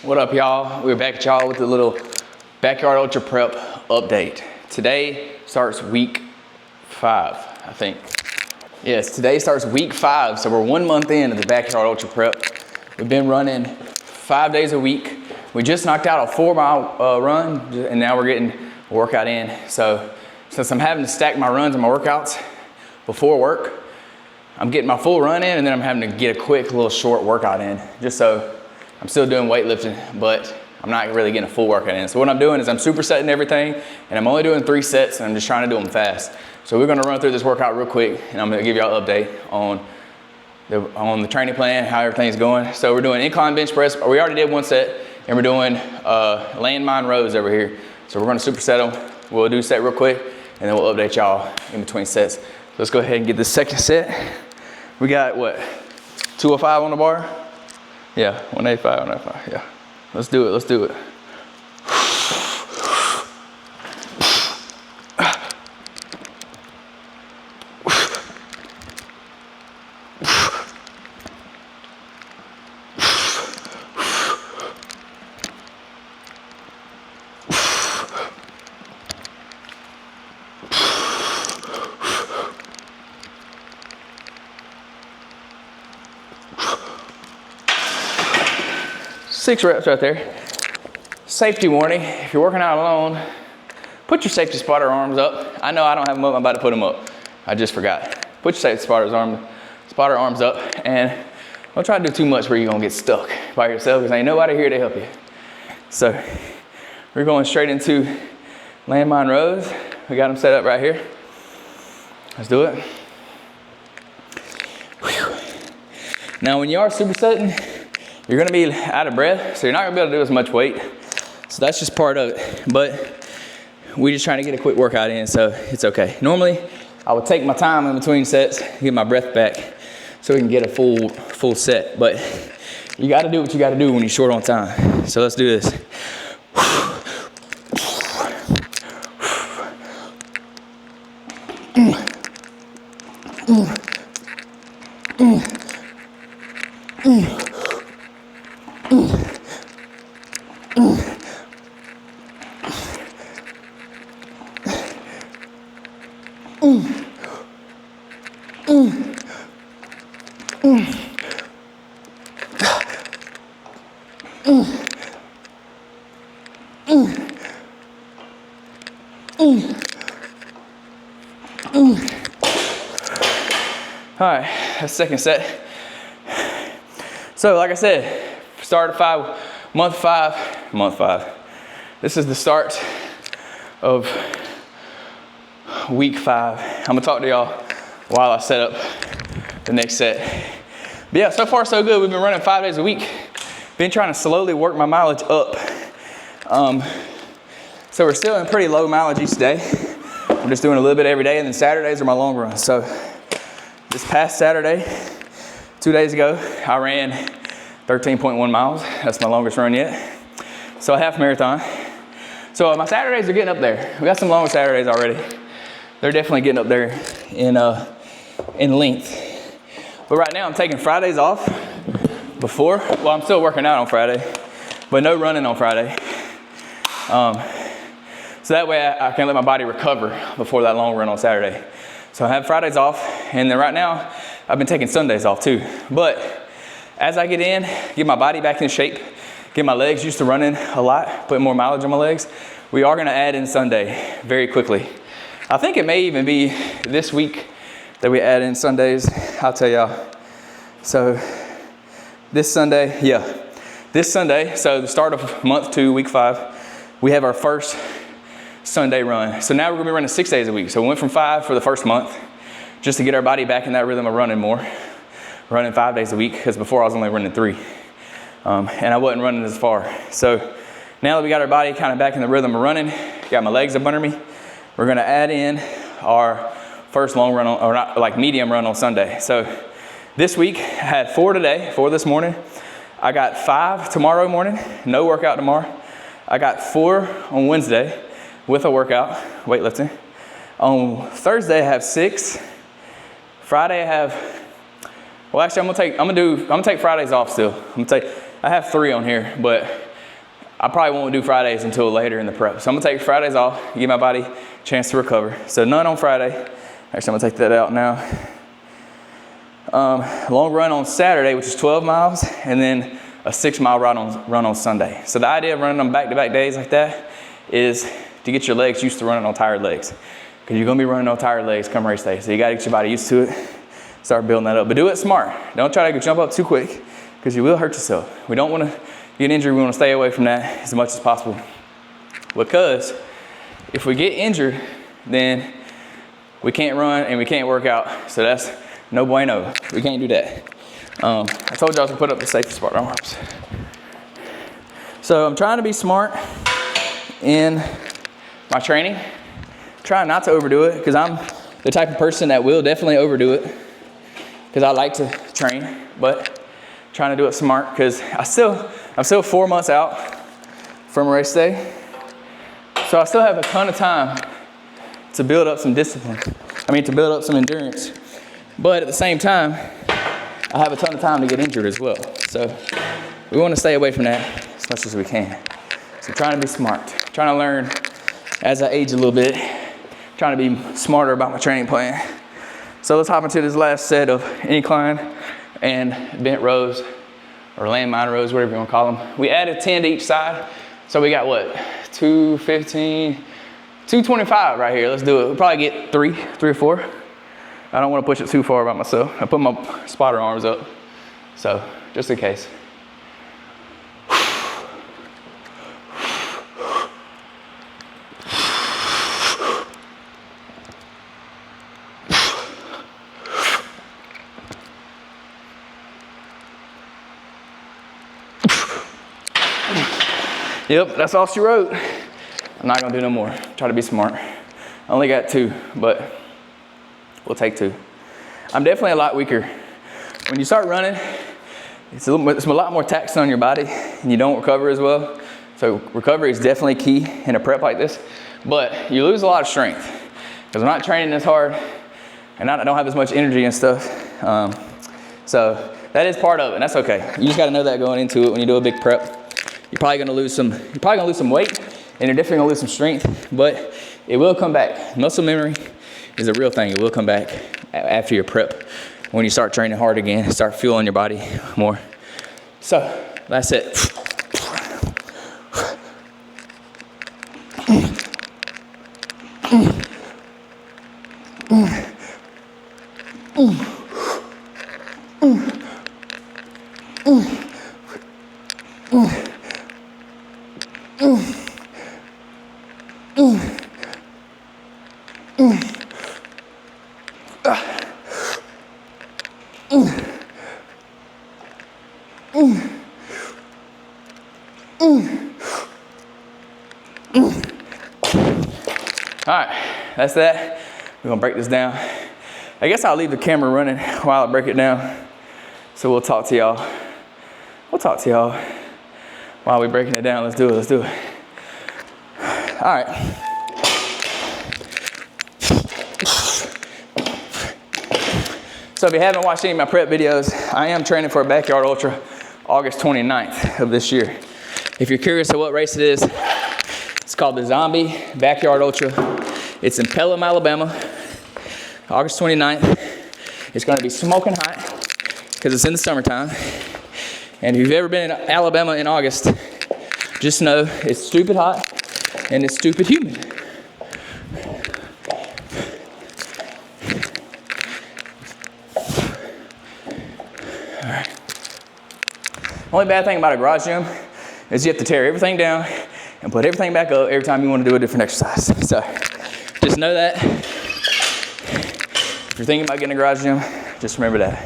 What up, y'all? We're back at y'all with a little backyard ultra prep update. Today starts week 5, I think. Yes, today starts week 5, so we're 1 month into the backyard ultra prep. We've been running 5 days a week. We just knocked out a 4-mile run, and now we're getting a workout in. So since I'm having to stack my runs and my workouts before work, I'm getting my full run in, and then I'm having to get a quick little short workout in, just so I'm still doing weightlifting, but I'm not really getting a full workout in. So what I'm doing is I'm supersetting everything, and I'm only doing 3 sets, and I'm just trying to do them fast. So we're gonna run through this workout real quick, and I'm gonna give y'all an update on the training plan, how everything's going. So we're doing incline bench press. We already did 1 set, and we're doing landmine rows over here. So we're gonna superset them. We'll do a set real quick, and then we'll update y'all in between sets. So let's go ahead and get the second set. We got what, 205 on the bar? Yeah, 185, 185, yeah. Let's do it, let's do it. Six reps right there. Safety warning, if you're working out alone, put your safety spotter arms up. I know I don't have them up, I'm about to put them up. I just forgot. Put your safety spotter arms up, and don't try to do too much where you're gonna get stuck by yourself, because ain't nobody here to help you. So we're going straight into landmine rows. We got them set up right here. Let's do it. Whew. Now when you are supersetting, you're gonna be out of breath, so you're not gonna be able to do as much weight. So that's just part of it, but we're just trying to get a quick workout in, so it's okay. Normally, I would take my time in between sets, get my breath back, so we can get a full set, but you gotta do what you gotta do when you're short on time. So let's do this. All right, that's second set. So like I said, start of 5, month five. This is the start of week 5. I'm gonna talk to y'all while I set up the next set. But yeah, so far so good. We've been running 5 days a week. Been trying to slowly work my mileage up. So we're still in pretty low mileage each day. I'm just doing a little bit every day, and then Saturdays are my long runs. So this past Saturday, 2 days ago, I ran 13.1 miles. That's my longest run yet. So a half marathon. So my Saturdays are getting up there. We got some longer Saturdays already. They're definitely getting up there in length. But right now I'm taking Fridays off well, I'm still working out on Friday, but no running on Friday. So that way I can let my body recover before that long run on Saturday. So I have Fridays off, and then right now I've been taking Sundays off too. But as I get my body back in shape, get my legs used to running a lot, put more mileage on my legs, we are gonna add in Sunday very quickly. I think it may even be this week that we add in Sundays. I'll tell y'all. So this Sunday, so the start of month 2, week 5, we have our first Sunday run. So now we're gonna be running 6 days a week. So we went from 5 for the first month, just to get our body back in that rhythm of running more. Running 5 days a week, because before I was only running 3. And I wasn't running as far. So now that we got our body kind of back in the rhythm of running, got my legs up under me, we're gonna add in our first long run, or not, like medium run on Sunday. So this week, I had 4 today, 4 this morning. I got 5 tomorrow morning, no workout tomorrow. I got 4 on Wednesday with a workout, weightlifting. On Thursday, I have 6. Friday, I have, well, actually, I'm gonna take Fridays off still. I have 3 on here, but I probably won't do Fridays until later in the prep. So I'm gonna take Fridays off, give my body a chance to recover. So none on Friday. Actually, I'm gonna take that out now. Long run on Saturday, which is 12 miles, and then a 6-mile run on Sunday. So the idea of running on back-to-back days like that is to get your legs used to running on tired legs. Because you're gonna be running on tired legs come race day. So you gotta get your body used to it, start building that up. But do it smart. Don't try to jump up too quick, because you will hurt yourself. We don't wanna get injured, we wanna stay away from that as much as possible. Because if we get injured, then we can't run and we can't work out. So that's no bueno. We can't do that. I told you I was gonna put up the safety spot arms. So I'm trying to be smart in my training. Trying not to overdo it, because I'm the type of person that will definitely overdo it, because I like to train, but trying to do it smart, because I'm still 4 months out from race day. So I still have a ton of time to build up some discipline. To build up some endurance. But at the same time, I have a ton of time to get injured as well. So we want to stay away from that as much as we can. So trying to be smart, trying to learn as I age a little bit, trying to be smarter about my training plan. So let's hop into this last set of incline and bent rows, or landmine rows, whatever you want to call them. We added 10 to each side. So we got what? 215, 225 right here. Let's do it. We'll probably get three or four. I don't want to push it too far by myself. I put my spotter arms up, so just in case. Yep, that's all she wrote. I'm not gonna do no more. Try to be smart. I only got 2, but we'll take 2. I'm definitely a lot weaker. When you start running, it's a lot more taxing on your body, and you don't recover as well. So recovery is definitely key in a prep like this, but you lose a lot of strength because I'm not training as hard, and I don't have as much energy and stuff. So that is part of it, and that's okay. You just got to know that going into it. When you do a big prep, you're probably gonna lose some weight, and you're definitely gonna lose some strength, but it will come back. Muscle memory is a real thing. It will come back after your prep when you start training hard again, start fueling your body more. So that's it. All right, that's that. We're gonna break this down. I guess I'll leave the camera running while I break it down. So we'll talk to y'all. While we're breaking it down. Let's do it. All right. So if you haven't watched any of my prep videos, I am training for a backyard ultra August 29th of this year. If you're curious of what race it is, it's called the Zombie Backyard Ultra. It's in Pelham, Alabama, August 29th. It's gonna be smoking hot because it's in the summertime. And if you've ever been in Alabama in August, just know it's stupid hot and it's stupid humid. All right. Only bad thing about a garage gym is you have to tear everything down and put everything back up every time you want to do a different exercise. So just know that. If you're thinking about getting a garage gym, just remember that.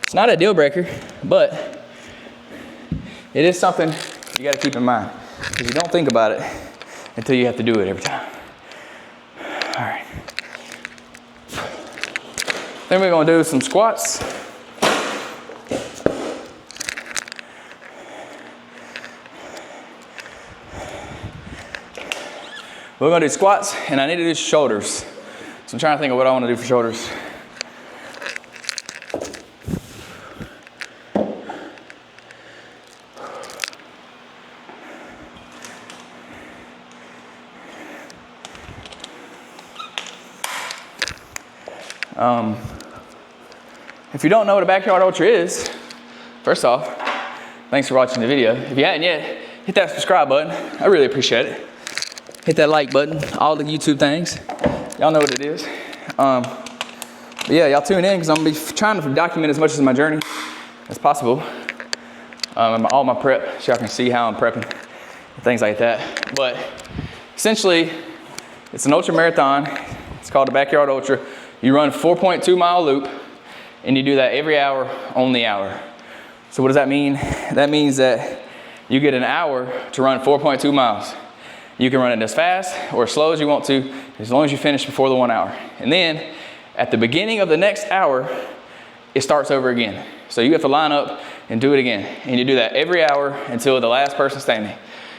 It's not a deal breaker, but it is something you got to keep in mind, because you don't think about it until you have to do it every time. All right. Then we're going to do some squats. We're gonna do squats, and I need to do shoulders. So I'm trying to think of what I want to do for shoulders. If you don't know what a backyard ultra is, first off, thanks for watching the video. If you hadn't yet, hit that subscribe button. I really appreciate it. Hit that like button, all the YouTube things. Y'all know what it is. But yeah, y'all tune in because I'm gonna be trying to document as much of my journey as possible. All my prep, so y'all can see how I'm prepping, things like that. But essentially, it's an ultra marathon. It's called a backyard ultra. You run 4.2 mile loop, and you do that every hour on the hour. So what does that mean? That means that you get an hour to run 4.2 miles. You can run it as fast or as slow as you want to, as long as you finish before the 1 hour. And then at the beginning of the next hour, it starts over again. So you have to line up and do it again. And you do that every hour until the last person standing.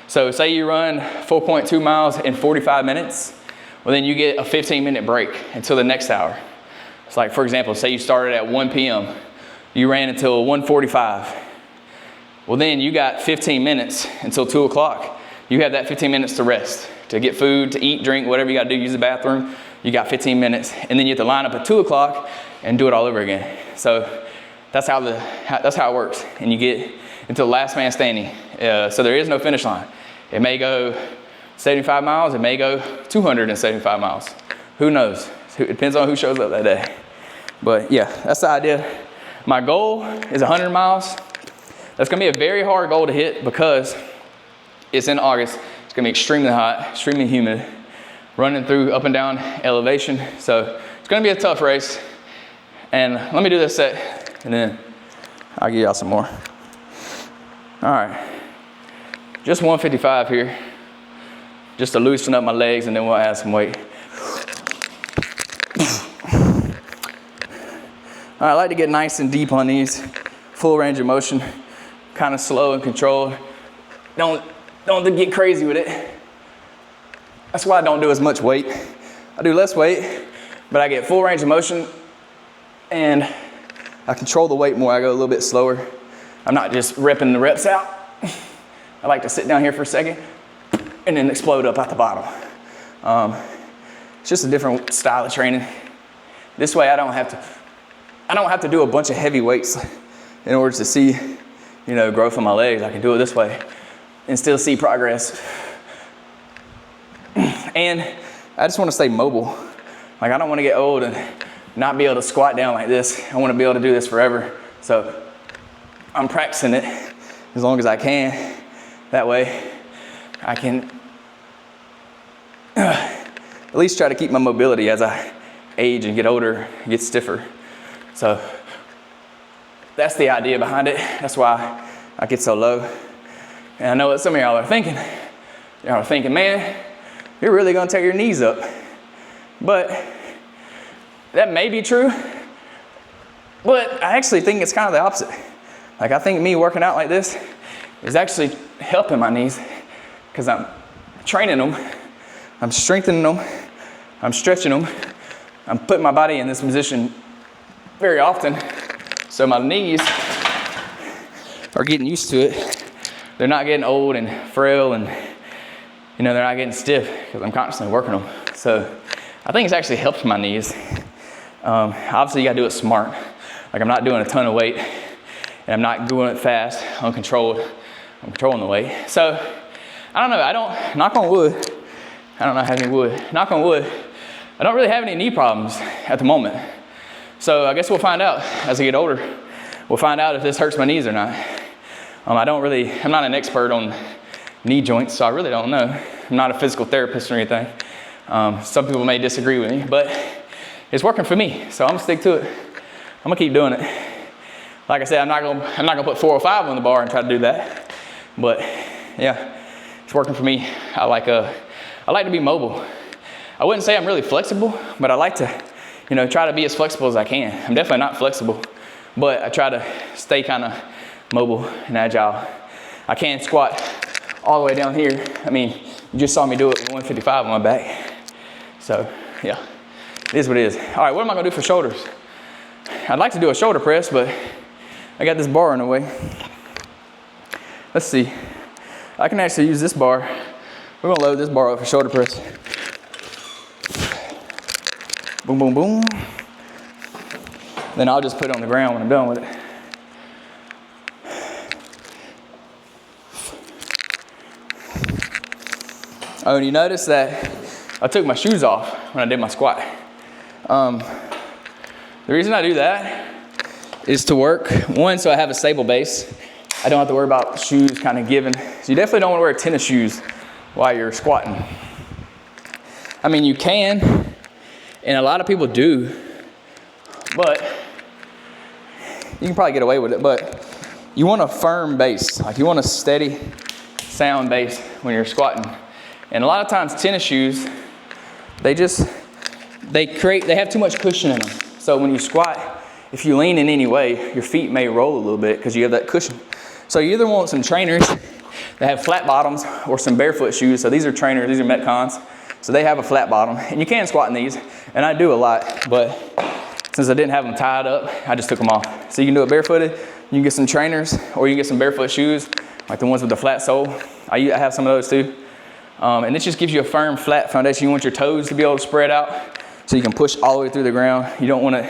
So say you run 4.2 miles in 45 minutes, well then you get a 15-minute break until the next hour. It's like, for example, say you started at 1 p.m. You ran until 1:45. Well then you got 15 minutes until 2 o'clock. You have that 15 minutes to rest, to get food, to eat, drink, whatever you gotta do, use the bathroom. You got 15 minutes, and then you have to line up at 2 o'clock and do it all over again. So that's how it works. And you get until the last man standing. So there is no finish line. It may go 75 miles, it may go 275 miles. Who knows? It depends on who shows up that day. But yeah, that's the idea. My goal is 100 miles. That's gonna be a very hard goal to hit because it's in August. It's gonna be extremely hot, extremely humid, running through up and down elevation. So it's gonna be a tough race. And let me do this set and then I'll give y'all some more. All right, just 155 here, just to loosen up my legs, and then we'll add some weight. All right, I like to get nice and deep on these, full range of motion, kind of slow and controlled. Don't get crazy with it. That's why I don't do as much weight. I do less weight, but I get full range of motion and I control the weight more. I go a little bit slower. I'm not just ripping the reps out. I like to sit down here for a second and then explode up at the bottom. It's just a different style of training. This way I don't have to do a bunch of heavy weights in order to see, growth on my legs. I can do it this way and still see progress. And I just want to stay mobile. Like, I don't want to get old and not be able to squat down like this. I want to be able to do this forever. So I'm practicing it as long as I can. That way I can at least try to keep my mobility as I age and get older, get stiffer. So that's the idea behind it. That's why I get so low. And I know what some of y'all are thinking. Y'all are thinking, man, you're really gonna tear your knees up. But that may be true, but I actually think it's kind of the opposite. Like, I think me working out like this is actually helping my knees because I'm training them, I'm strengthening them, I'm stretching them, I'm putting my body in this position very often, so my knees are getting used to it. They're not getting old and frail, and they're not getting stiff because I'm constantly working them. So I think it's actually helped my knees. Obviously you gotta do it smart. Like, I'm not doing a ton of weight and I'm not doing it fast, uncontrolled. I'm controlling the weight. So I don't know, knock on wood, I don't know how many wood, knock on wood, I don't really have any knee problems at the moment. So I guess we'll find out as I get older. We'll find out if this hurts my knees or not. I'm not an expert on knee joints, so I really don't know. I'm not a physical therapist or anything. Some people may disagree with me, but it's working for me, so I'm gonna stick to it. I'm gonna keep doing it. Like I said, I'm not gonna put 405 on the bar and try to do that, but yeah, it's working for me. I like to be mobile. I wouldn't say I'm really flexible, but I like to, try to be as flexible as I can. I'm definitely not flexible, but I try to stay kind of mobile and agile. I can't squat all the way down here. I mean, you just saw me do it with 155 on my back. So yeah, it is what it is. All right, what am I gonna do for shoulders? I'd like to do a shoulder press, but I got this bar in the way. Let's see. I can actually use this bar. We're gonna load this bar up for shoulder press. Boom, boom, boom. Then I'll just put it on the ground when I'm done with it. Oh, and you notice that I took my shoes off when I did my squat. The reason I do that is to work, one, so I have a stable base. I don't have to worry about shoes kind of giving. So you definitely don't want to wear tennis shoes while you're squatting. I mean, you can, and a lot of people do, but you can probably get away with it, but you want a firm base. Like you want a steady, sound base when you're squatting. And a lot of times tennis shoes, they have too much cushion in them. So when you squat, if you lean in any way, your feet may roll a little bit because you have that cushion. So you either want some trainers that have flat bottoms or some barefoot shoes. So these are trainers, these are Metcons. So they have a flat bottom, and you can squat in these, and I do a lot, but since I didn't have them tied up, I just took them off. So you can do it barefooted, you can get some trainers, or you can get some barefoot shoes, like the ones with the flat sole. I have some of those too. And this just gives you a firm, flat foundation. You want your toes to be able to spread out so you can push all the way through the ground. You don't want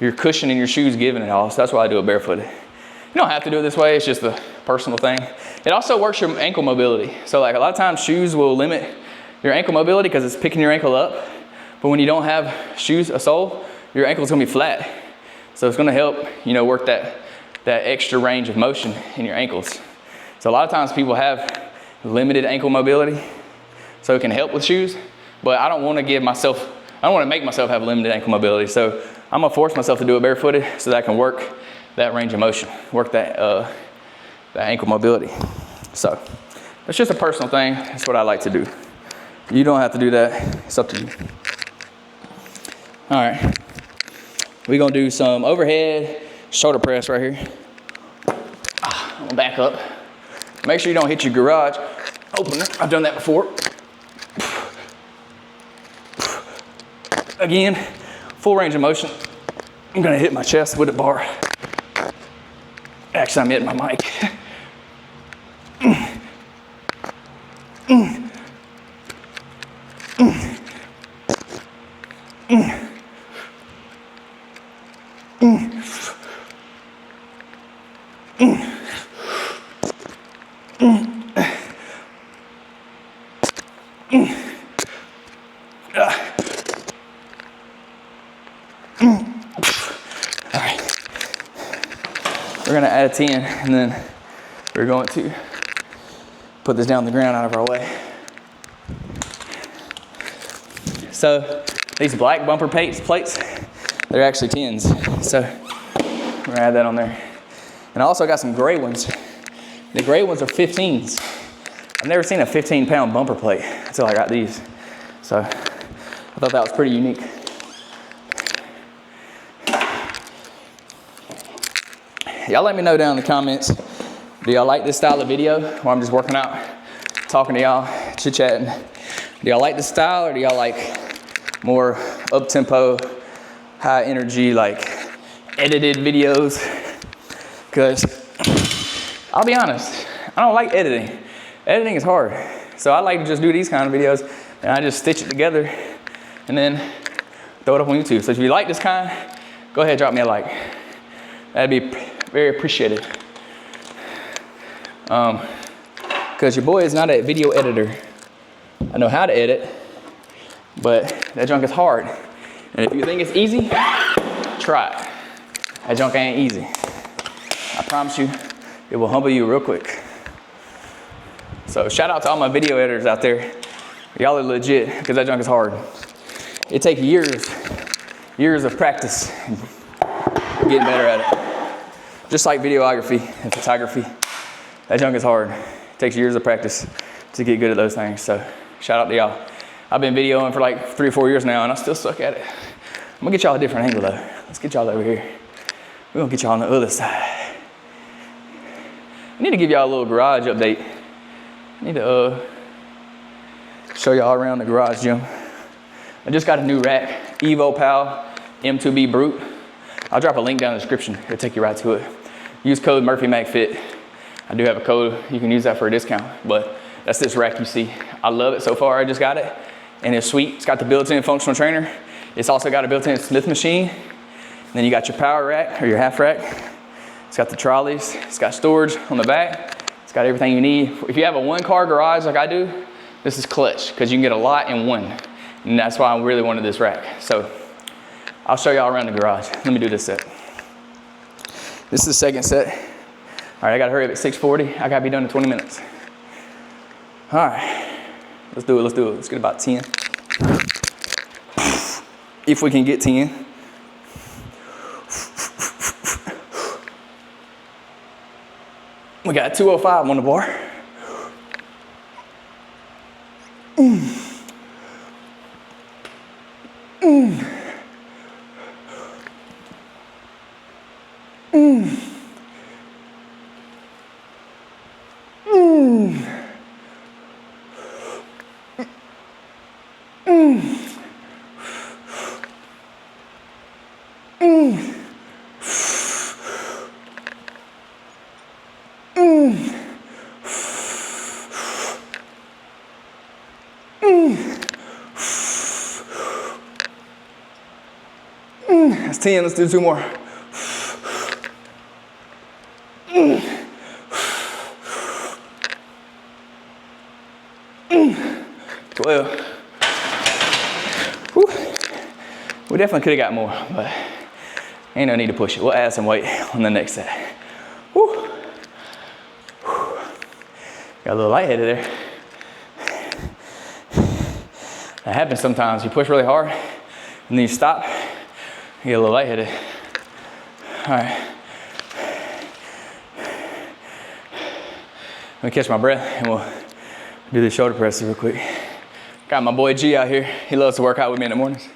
your cushion in your shoes giving it all, so that's why I do it barefooted. You don't have to do it this way, it's just a personal thing. It also works your ankle mobility. So like a lot of times shoes will limit your ankle mobility because it's picking your ankle up. But when you don't have shoes, a sole, your ankle's gonna be flat. So it's gonna help, work that extra range of motion in your ankles. So a lot of times people have limited ankle mobility, so it can help with shoes, but I don't wanna make myself have limited ankle mobility. So I'm gonna force myself to do it barefooted so that I can work that range of motion, work that ankle mobility. So it's just a personal thing. That's what I like to do. You don't have to do that. It's up to you. All right. We're gonna do some overhead shoulder press right here. I'm gonna back up. Make sure you don't hit your garage opener. I've done that before. Again, full range of motion. I'm gonna hit my chest with a bar. Actually, I'm hitting my mic. We're gonna add a 10, and then we're going to put this down the ground out of our way. So these black bumper plates, they're actually 10s. So we're gonna add that on there. And I also got some gray ones. The gray ones are 15s. I've never seen a 15-pound bumper plate until I got these. So I thought that was pretty unique. Y'all let me know down in the comments, do y'all like this style of video where I'm just working out, talking to y'all, chit-chatting? Do y'all like this style, or do y'all like more up-tempo, high energy, like edited videos? Because I'll be honest, I don't like editing. Editing is hard. So I like to just do these kind of videos and I just stitch it together and then throw it up on YouTube. So if you like this kind, go ahead, drop me a like. That'd be very appreciated. Because your boy is not a video editor. I know how to edit, but that junk is hard. And if you think it's easy, try it. That junk ain't easy. I promise you, it will humble you real quick. So shout out to all my video editors out there. Y'all are legit, because that junk is hard. It takes years of practice getting better at it. Just like videography and photography, that junk is hard. It takes years of practice to get good at those things. So shout out to y'all. I've been videoing for like 3 or 4 years now and I still suck at it. I'm gonna get y'all a different angle though. Let's get y'all over here. We're gonna get y'all on the other side. I need to give y'all a little garage update. I need to show y'all around the garage gym. I just got a new rack, Evo Pal M2B Brute. I'll drop a link down in the description. It'll take you right to it. Use code MurphyMacFit. I do have a code. You can use that for a discount, but that's this rack you see. I love it so far. I just got it and it's sweet. It's got the built-in functional trainer. It's also got a built-in Smith machine Then you got your power rack or your half rack. It's got the trolleys. It's got storage on the back. It's got everything you need. If you have a 1-car garage like I do, this is clutch because you can get a lot in one. And that's why I really wanted this rack. So I'll show y'all around the garage. Let me do this set. This is the second set. All right, I gotta hurry up at 6:40. I gotta be done in 20 minutes. All right, let's do it, let's do it. Let's get about 10. If we can get 10. We got 205 on the bar. That's 10, let's do 2 more. 12. Whew. We definitely could have got more, but ain't no need to push it. We'll add some weight on the next set. Whew. Got a little lightheaded there. That happens sometimes. You push really hard and then you stop, you get a little lightheaded. All right. Let me catch my breath and we'll do the shoulder presses real quick. Got my boy G out here. He loves to work out with me in the mornings.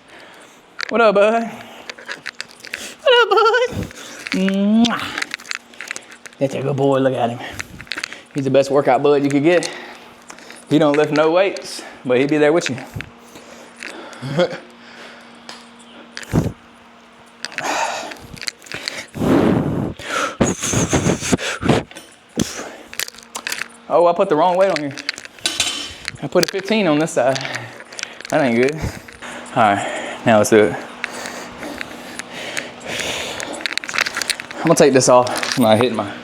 What up, bud? What up, bud? Mwah. That's a good boy, look at him. He's the best workout bud you could get. He don't lift no weights, but he'd be there with you. Oh, I put the wrong weight on here. I put a 15 on this side. That ain't good. All right, now let's do it. I'm gonna take this off when I hit my.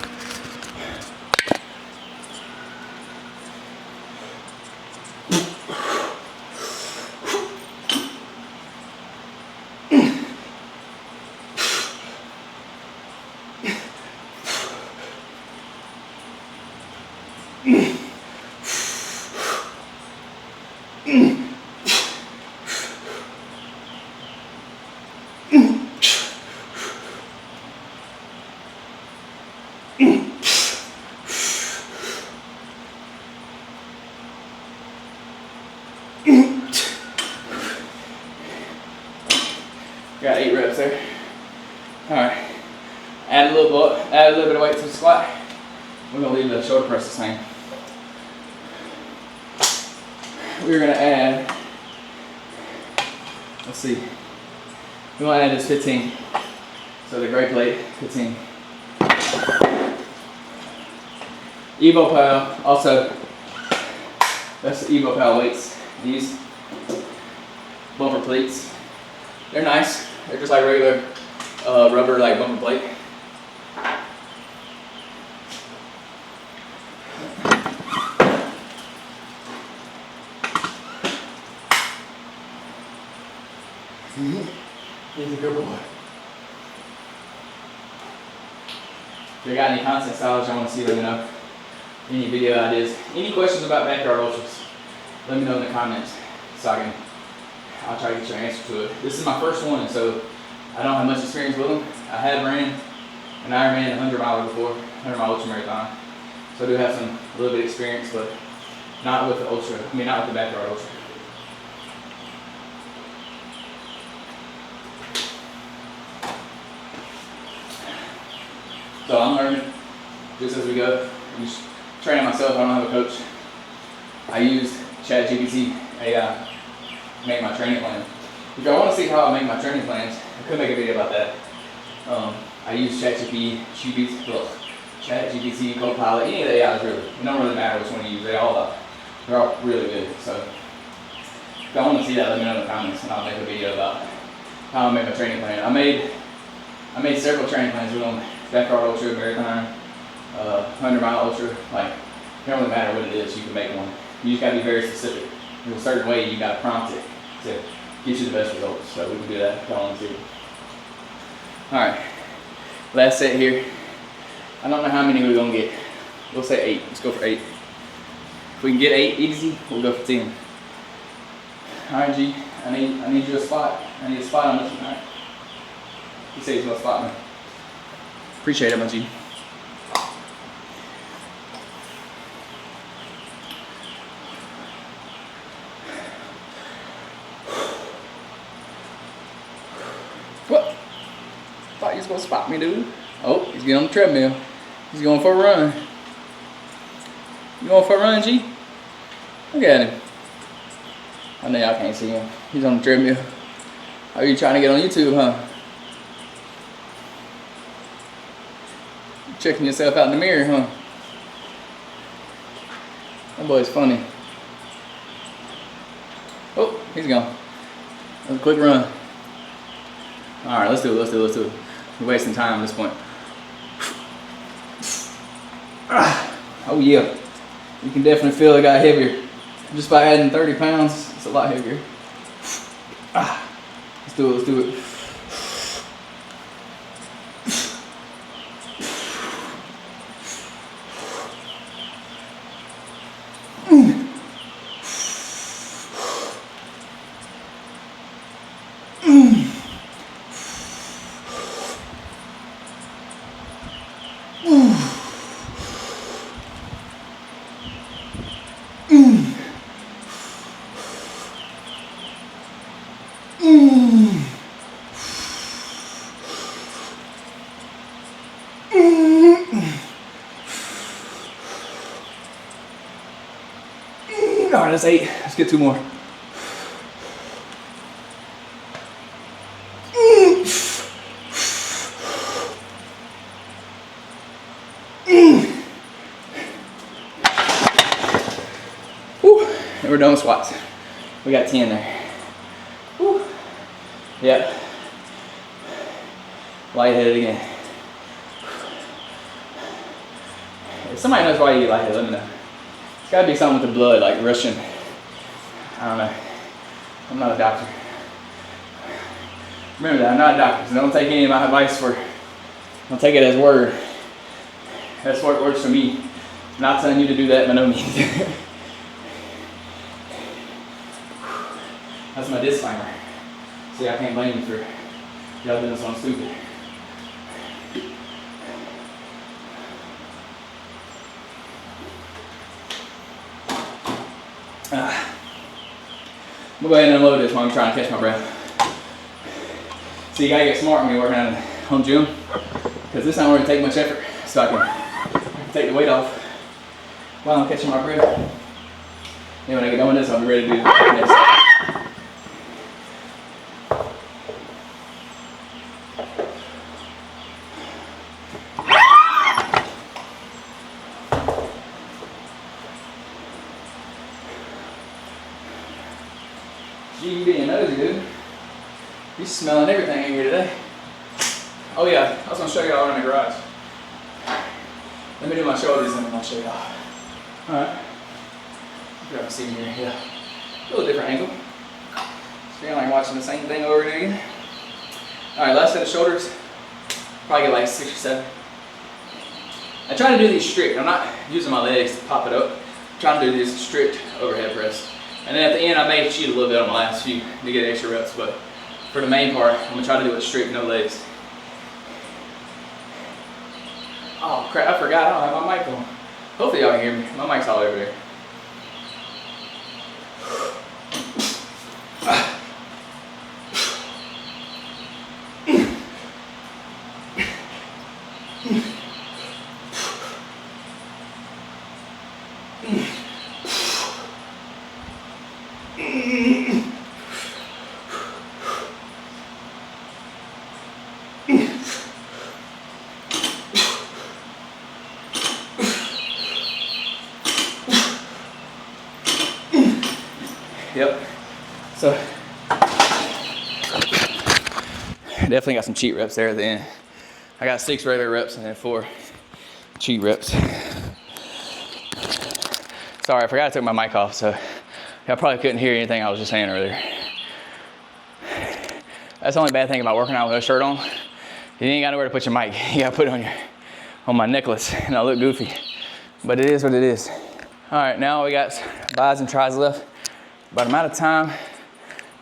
Got 8 reps there. All right. Add a little bit of weight to the squat. We're gonna leave the shoulder press the same. We're gonna add, let's see. We want to add this 15. So the gray plate, 15. Evo Pal, also, that's the Evo Pal weights. These bumper plates, they're nice. They're just like regular rubber like bumper plate. He's a good boy. If you got any content styles you want to see, let me know. Any video ideas, any questions about backyard ultras, let me know in the comments so I'll try to get your answer to it. This is my first one, so I don't have much experience with them. I have ran an Ironman 100 miler before, 100 mile ultra marathon. So I do have a little bit of experience, but not with the ultra, not with the backyard ultra. So I'm learning just as we go. I'm just training myself. I don't have a coach. I use ChatGPT AI to make my training plan. If y'all want to see how I make my training plans, I could make a video about that. I use ChatGPT, Copilot, any of the AIs really. It don't really matter which one you use. They're all really good. So if y'all want to see that, let me know in the comments, and I'll make a video about how I make my training plan. I made I made several training plans with them. Backyard ultra, marathon, 100-mile ultra. Like, it don't really matter what it is, you can make one. You just gotta be very specific. There's a certain way you gotta prompt it to get you the best results. So we can do that if y'all want to. Alright, last set here. I don't know how many we're gonna get. We'll say 8. Let's go for 8. If we can get 8 easy, we'll go for 10. Alright, G, I need you a spot. I need a spot on this one, alright? He said he's gonna spot me. Appreciate it, my G. What? Thought you was gonna spot me, dude. Oh, he's getting on the treadmill. He's going for a run. You going for a run, G? Look at him. I know y'all can't see him. He's on the treadmill. Are you trying to get on YouTube, huh? Checking yourself out in the mirror, huh? That boy's funny. Oh, he's gone. That was a quick run. Alright, let's do it. We're wasting time at this point. Oh yeah. You can definitely feel it got heavier. Just by adding 30 pounds, it's a lot heavier. Let's do it. Alright, that's 8. Let's get 2 more. Whew. And we're done with squats. We got 10 there. Whew. Yep. Lightheaded again. If somebody knows why you get lightheaded, let me know. It's gotta be something with the blood, like rushing. I don't know. I'm not a doctor. Remember that, I'm not a doctor, so don't take any of my advice don't take it as word. That's what works for me. I'm not telling you to do that by no means. That's my disclaimer. See, I can't blame you for y'all doing something stupid. I'm gonna go ahead and unload this while I'm trying to catch my breath. So you gotta get smart when you're working out at home gym, because this not really take much effort, so I can take the weight off while I'm catching my breath. Then when I get done with this, I'll be ready to do the next. Gee, you being nosy, dude. You're smelling everything in here today. Oh yeah, I was gonna show you all around the garage. Let me do my shoulders and then I'll show you all. Alright. Grab a seat here, yeah. A little different angle. It's feeling like watching the same thing over and over again. Alright, last set of shoulders. Probably get like 6 or 7. I try to do these strict. I'm not using my legs to pop it up. I'm trying to do this strict overhead press. And then at the end, I may cheat a little bit on my last few to get extra reps, but for the main part, I'm gonna try to do it straight, no legs. Oh crap, I forgot I don't have my mic on. Hopefully y'all can hear me. My mic's all over there. Yep. So definitely got some cheat reps there at the end. I got 6 regular reps and then 4 cheat reps. Sorry, I forgot I took my mic off, so y'all probably couldn't hear anything I was just saying earlier. That's the only bad thing about working out with a shirt on. You ain't got nowhere to put your mic. You gotta put it on my necklace, and I look goofy. But it is what it is. All right, now we got bis and tris left. About amount of time,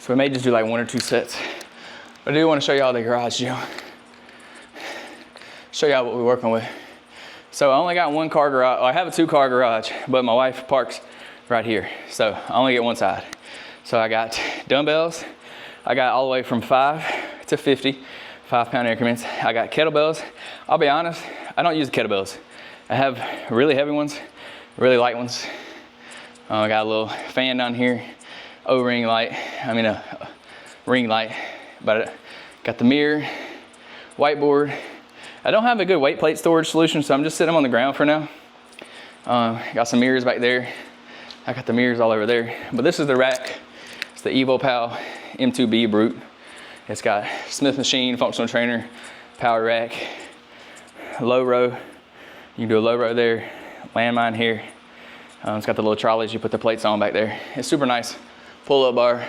so we may just do like 1 or 2 sets. But I do want to show y'all the garage gym. Show y'all what we're working with. So I only got 1 car garage. I have a 2-car garage, but my wife parks right here. So I only get one side. So I got dumbbells. I got all the way from 5 to 50, 5-pound increments. I got kettlebells. I'll be honest, I don't use the kettlebells. I have really heavy ones, really light ones. I got a little fan down here, ring light, a ring light. But I got the mirror, whiteboard. I don't have a good weight plate storage solution, so I'm just sitting them on the ground for now. Got some mirrors back there. I got the mirrors all over there. But this is the rack. It's the EvoPal M2B Brute. It's got Smith machine, functional trainer, power rack, low row. You can do a low row there, landmine here. It's got the little trolleys you put the plates on back there. It's super nice. Pull-up bar.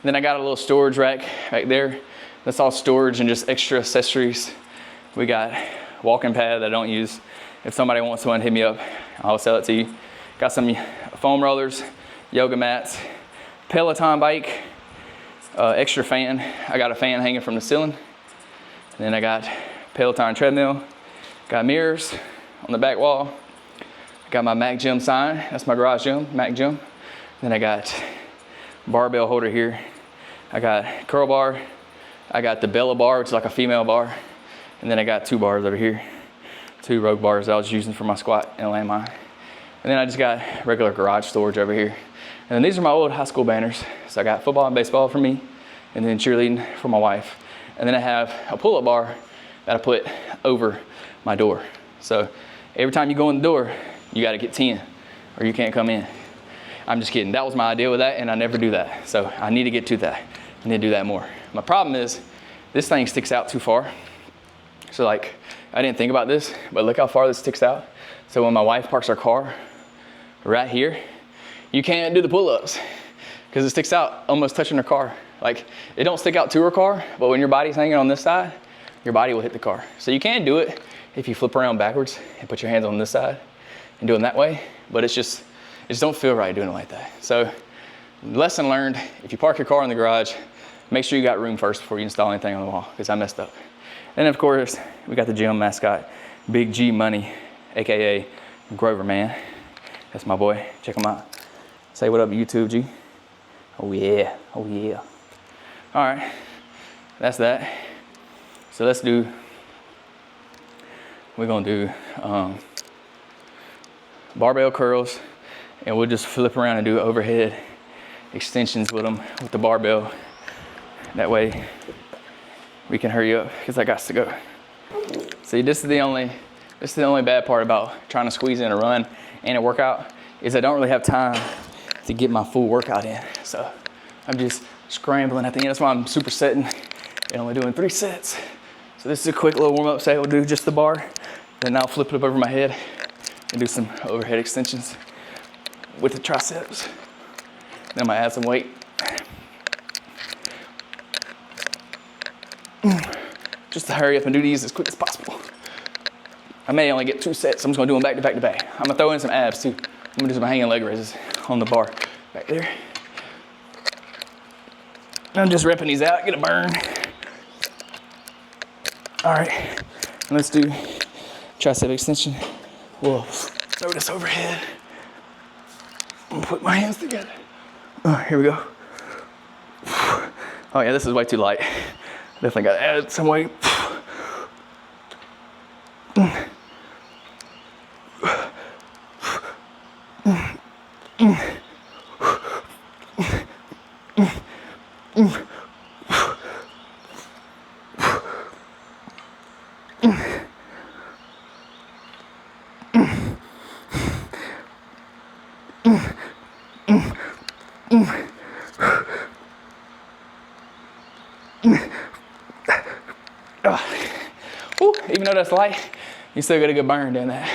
Then I got a little storage rack back there. That's all storage and just extra accessories. We got walking pad that I don't use. If somebody wants one, hit me up. I'll sell it to you. Got some foam rollers, yoga mats, Peloton bike, extra fan. I got a fan hanging from the ceiling. And then I got Peloton treadmill. Got mirrors on the back wall. I got my Mac Gym sign. That's my garage gym, Mac Gym. Then I got barbell holder here. I got curl bar. I got the Bella bar, which is like a female bar. And then I got 2 bars over here. 2 rogue bars that I was using for my squat and landmine. And then I just got regular garage storage over here. And then these are my old high school banners. So I got football and baseball for me, and then cheerleading for my wife. And then I have a pull-up bar that I put over my door. So every time you go in the door, you gotta get 10 or you can't come in. I'm just kidding. That was my idea with that, and I never do that. So I need to get to that. I need to do that more. My problem is this thing sticks out too far. So like, I didn't think about this, but look how far this sticks out. So when my wife parks her car right here, you can't do the pull-ups because it sticks out almost touching her car. Like, it don't stick out to her car, but when your body's hanging on this side, your body will hit the car. So you can do it if you flip around backwards and put your hands on this side and do them that way, but it just don't feel right doing it like that. So lesson learned, if you park your car in the garage, make sure you got room first before you install anything on the wall, because I messed up. And of course, we got the gym mascot, Big G Money, AKA Grover Man. That's my boy, check him out. Say what up, YouTube G. Oh yeah, oh yeah. All right, that's that. So we're gonna do barbell curls, and we'll just flip around and do overhead extensions with them, with the barbell. That way we can hurry up, because I got to go. See, this is the only bad part about trying to squeeze in a run and a workout, is I don't really have time to get my full workout in. So I'm just scrambling at the end. That's why I'm supersetting and only doing 3 sets. So this is a quick little warm up set. We'll do just the bar, then I'll flip it up over my head and do some overhead extensions with the triceps. Then I might add some weight. Just to hurry up and do these as quick as possible. I may only get 2 sets. I'm just gonna do them back to back to back. I'm gonna throw in some abs too. I'm gonna do some hanging leg raises on the bar back there. I'm just repping these out, get a burn. All right, and let's do tricep extension. We'll throw this overhead. I'm gonna put my hands together. Here we go. Oh yeah, this is way too light. Definitely gotta add some weight. though that's light, you still get a good burn doing that.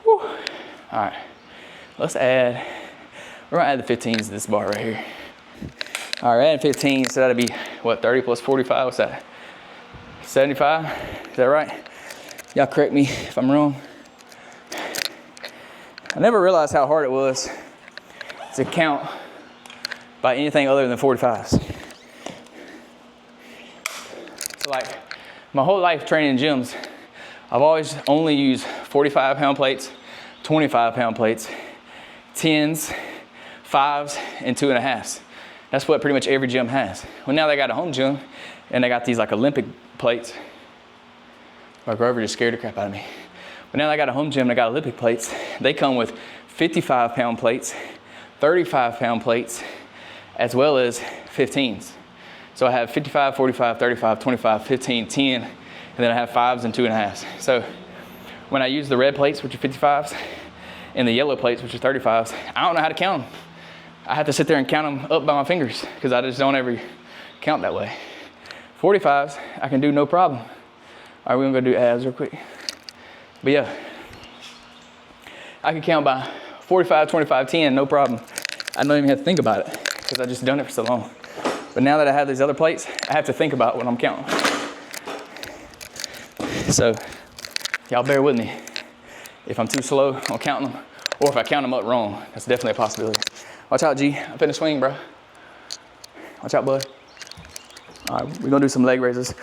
Whew. All right, let's add, we're gonna add the 15s to this bar right here. All right, add 15, so that'd be what, 30 plus 45, what's that? 75, is that right? Y'all correct me if I'm wrong. I never realized how hard it was to count by anything other than 45s. So like my whole life training in gyms, I've always only used 45-pound plates, 25-pound plates, 10s, 5s, and 2.5s. That's what pretty much every gym has. Well, now they got a home gym and they got these like Olympic plates. My Grover just scared the crap out of me. But now they got a home gym, they got Olympic plates. They come with 55-pound plates, 35-pound plates, as well as 15s. So I have 55, 45, 35, 25, 15, 10, and then I have 5s and 2.5s. So when I use the red plates, which are 55s, and the yellow plates, which are 35s, I don't know how to count them. I have to sit there and count them up by my fingers because I just don't ever count that way. 45s, I can do no problem. All right, we're gonna go do abs real quick. But yeah, I can count by 45, 25, 10, no problem. I don't even have to think about it because I've just done it for so long. But now that I have these other plates, I have to think about what I'm counting. So y'all bear with me if I'm too slow on counting them, or if I count them up wrong. That's definitely a possibility. Watch out, G. I'm finna swing, bro. Watch out, bud. All right, we're gonna do some leg raises.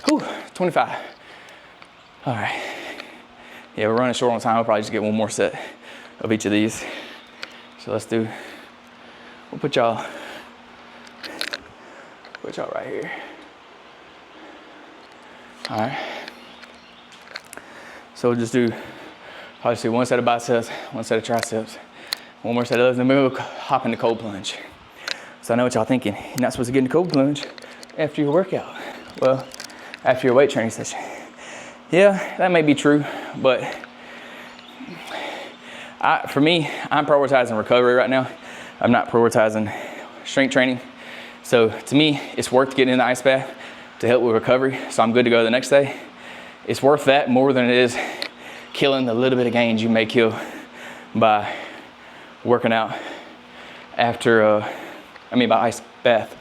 Whew, 25. All right. Yeah, we're running short on time. I'll probably just get one more set of each of these. So let's do, we'll put y'all right here. All right. So we'll just do, probably do one set of biceps, one set of triceps, one more set of those, and then we'll hop into cold plunge. So I know what y'all thinking. You're not supposed to get into cold plunge after your workout. Well, after your weight training session. Yeah, that may be true, but for me, I'm prioritizing recovery right now. I'm not prioritizing strength training. So to me, it's worth getting in the ice bath to help with recovery, so I'm good to go the next day. It's worth that more than it is killing the little bit of gains you may kill by working out after, by ice bath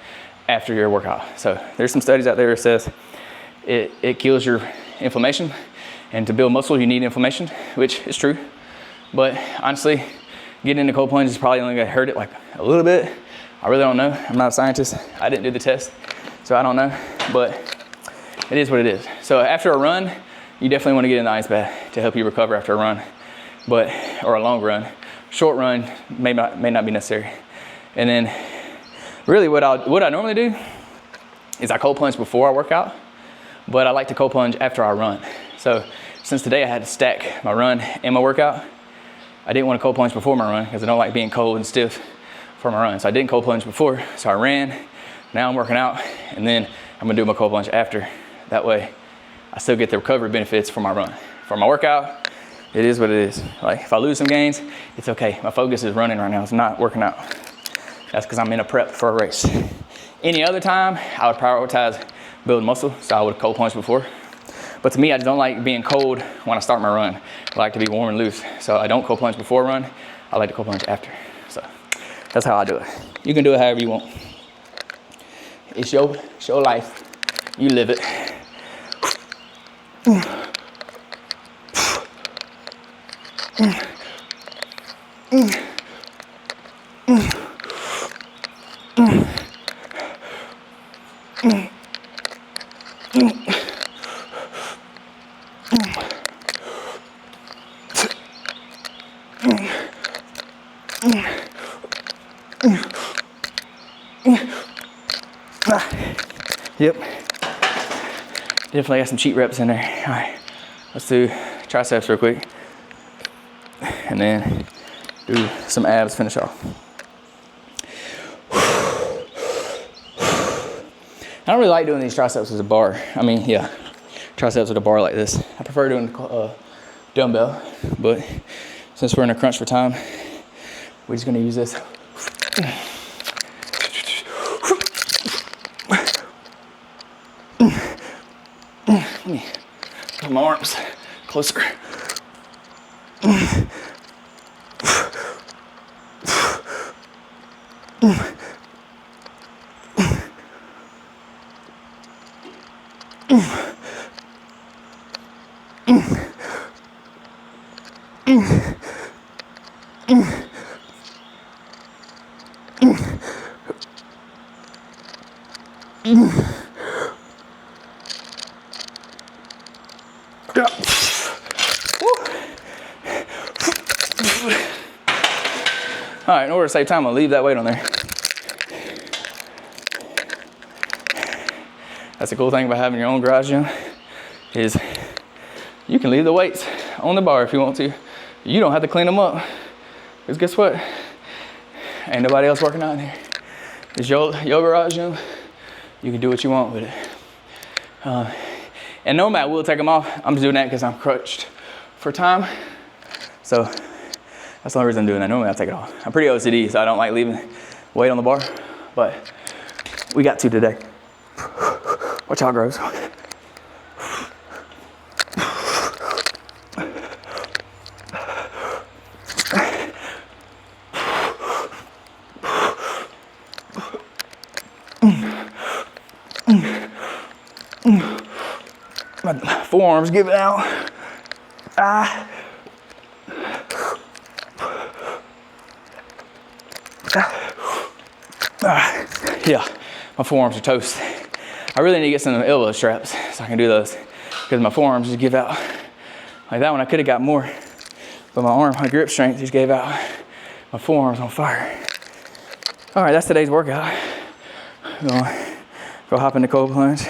after your workout. So there's some studies out there that says it kills your inflammation, and to build muscle you need inflammation, which is true. But honestly, getting into cold plunge is probably only gonna hurt it like a little bit. I really don't know. I'm not a scientist. I didn't do the test, so I don't know, but it is what it is. So after a run, you definitely want to get in the ice bath to help you recover after a run, or a long run. Short run may not be necessary. And then really what I normally do is I cold plunge before I work out, but I like to cold plunge after I run. So since today I had to stack my run and my workout, I didn't want to cold plunge before my run because I don't like being cold and stiff for my run. So I didn't cold plunge before, so I ran. Now I'm working out, and then I'm gonna do my cold plunge after. That way I still get the recovery benefits for my run. For my workout, it is what it is. Like if I lose some gains, it's okay. My focus is running right now, it's not working out. That's because I'm in a prep for a race. Any other time, I would prioritize building muscle, so I would cold plunge before. But to me, I just don't like being cold when I start my run. I like to be warm and loose. So I don't cold plunge before a run, I like to cold plunge after. So that's how I do it. You can do it however you want. It's your life, you live it. Yep. Definitely got some cheat reps in there. All right, let's do triceps real quick. And then do some abs, finish off. I don't really like doing these triceps as a bar. I mean, yeah, triceps with a bar like this. I prefer doing dumbbell, but since we're in a crunch for time, we're just gonna use this. Let me put my arms closer. All right, in order to save time, I'm gonna leave that weight on there. That's the cool thing about having your own garage gym, is you can leave the weights on the bar if you want to. You don't have to clean them up, because guess what? Ain't nobody else working out in here. It's your garage gym. You can do what you want with it. And normally I will take them off. I'm just doing that because I'm crushed for time. So that's the only reason I'm doing that. Normally I take it off. I'm pretty OCD, so I don't like leaving weight on the bar, but we got to today. Watch out, Groves. My forearms giving out. Yeah, my forearms are toast. I really need to get some elbow straps so I can do those, because my forearms just give out. Like that one, I could have got more, but my grip strength just gave out. My forearms on fire. All right, that's today's workout. Go hop in the cold plunge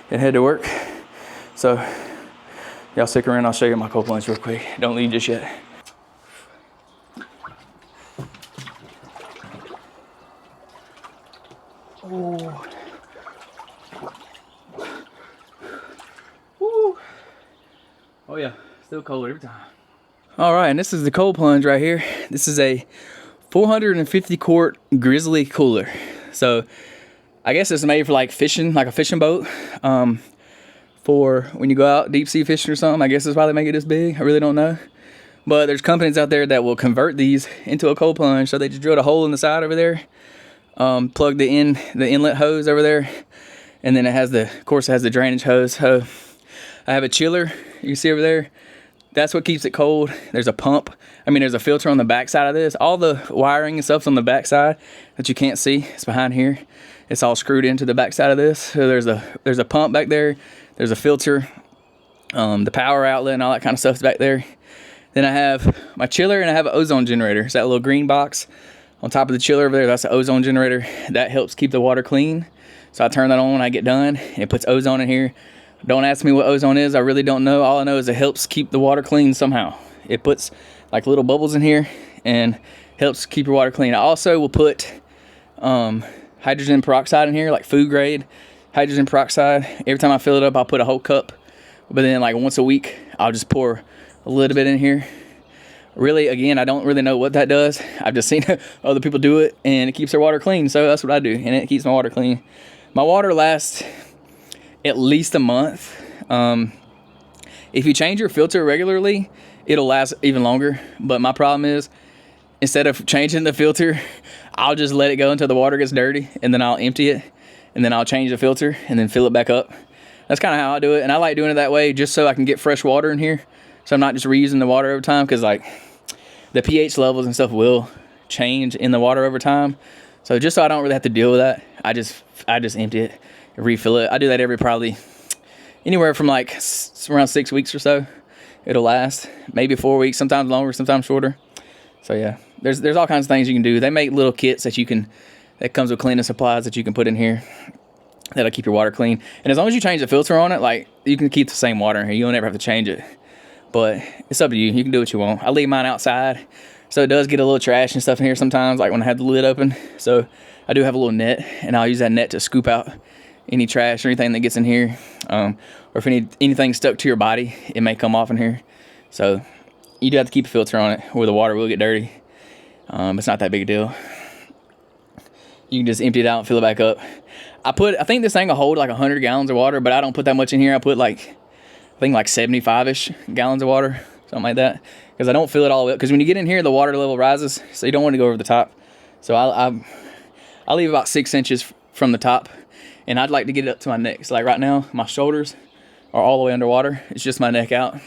and head to work. So y'all stick around, I'll show you my cold plunge real quick. Don't leave just yet. Oh. Woo. Oh yeah, still cold every time. All right, and this is the cold plunge right here. This is a 450 quart Grizzly cooler. So I guess it's made for like fishing, like a fishing boat. For when you go out deep sea fishing or something. I guess that's why they make it this big. I really don't know. But there's companies out there that will convert these into a cold plunge. So they just drilled a hole in the side over there, plugged the inlet hose over there, and then it has of course it has the drainage hose. So I have a chiller, you can see over there. That's what keeps it cold. There's a pump. There's a filter on the back side of this. All the wiring and stuff's on the back side that you can't see. It's behind here. It's all screwed into the back side of this. So there's a pump back there. There's a filter, the power outlet and all that kind of stuff's back there. Then I have my chiller and I have an ozone generator. It's that little green box on top of the chiller over there. That's the ozone generator. That helps keep the water clean. So I turn that on when I get done and it puts ozone in here. Don't ask me what ozone is. I really don't know. All I know is it helps keep the water clean somehow. It puts like little bubbles in here and helps keep your water clean. I also will put hydrogen peroxide in here, like food grade hydrogen peroxide. Every time I fill it up, I'll put a whole cup. But then like once a week, I'll just pour a little bit in here. Really, again, I don't really know what that does. I've just seen other people do it and it keeps their water clean. So that's what I do, and it keeps my water clean. My water lasts at least a month. If you change your filter regularly, it'll last even longer. But my problem is, instead of changing the filter, I'll just let it go until the water gets dirty, and then I'll empty it, and then I'll change the filter and then fill it back up. That's kind of how I do it, and I like doing it that way just so I can get fresh water in here, so I'm not just reusing the water over time, because like the pH levels and stuff will change in the water over time. So just so I don't really have to deal with that, I just empty it, refill it. I do that every probably anywhere from like around 6 weeks or so. It'll last maybe 4 weeks, sometimes longer, sometimes shorter. So yeah, There's all kinds of things you can do. They make little kits that comes with cleaning supplies that you can put in here that'll keep your water clean. And as long as you change the filter on it, like, you can keep the same water in here. You'll never have to change it. But it's up to you. You can do what you want. I leave mine outside, so it does get a little trash and stuff in here sometimes, like when I have the lid open. So I do have a little net, and I'll use that net to scoop out any trash or anything that gets in here. Or if anything stuck to your body, it may come off in here. So you do have to keep a filter on it, or the water will get dirty. It's not that big a deal. You can just empty it out and fill it back up. I think this thing will hold like 100 gallons of water, but I don't put that much in here. I put like 75-ish gallons of water, something like that, because I don't fill it all the way up. Because when you get in here, the water level rises, so you don't want to go over the top. So I leave about 6 inches from the top, and I'd like to get it up to my neck. So like right now, my shoulders are all the way underwater. It's just my neck out.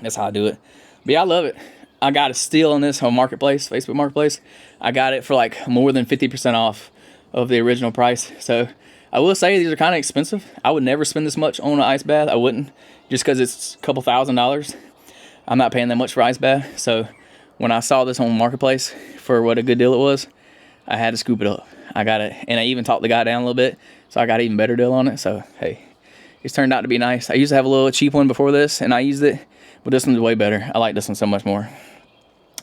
That's how I do it. But yeah, I love it. I got a steal on this on Marketplace, Facebook Marketplace. I got it for like more than 50% off of the original price. So I will say these are kind of expensive. I would never spend this much on an ice bath. I wouldn't, just because it's a couple $1,000s. I'm not paying that much for ice bath. So when I saw this on Marketplace for what a good deal it was, I had to scoop it up. I got it, and I even talked the guy down a little bit, so I got an even better deal on it. So hey, it's turned out to be nice. I used to have a little cheap one before this, and I used it, but this one's way better. I like this one so much more.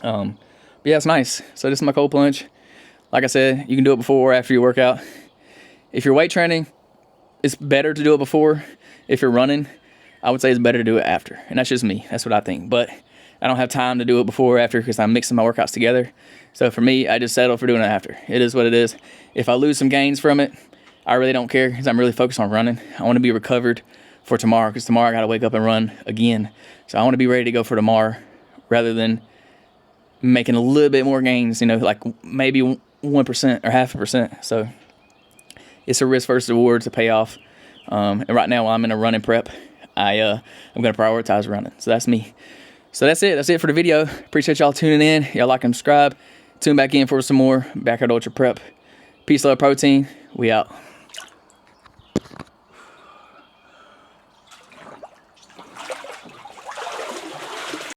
But yeah, it's nice. So this is my cold plunge. Like I said, you can do it before or after your workout. If you're weight training, it's better to do it before. If you're running, I would say it's better to do it after. And that's just me. That's what I think. But I don't have time to do it before or after because I'm mixing my workouts together. So for me, I just settle for doing it after. It is what it is. If I lose some gains from it, I really don't care because I'm really focused on running. I want to be recovered for tomorrow because tomorrow I got to wake up and run again. So I want to be ready to go for tomorrow rather than making a little bit more gains, like maybe 1% or 0.5%. So it's a risk versus reward to pay off. And right now while I'm in a running prep, I'm going to prioritize running. So that's me. So that's it. That's it for the video. Appreciate y'all tuning in. Y'all like and subscribe. Tune back in for some more Backyard Ultra Prep. Peace, love, protein. We out.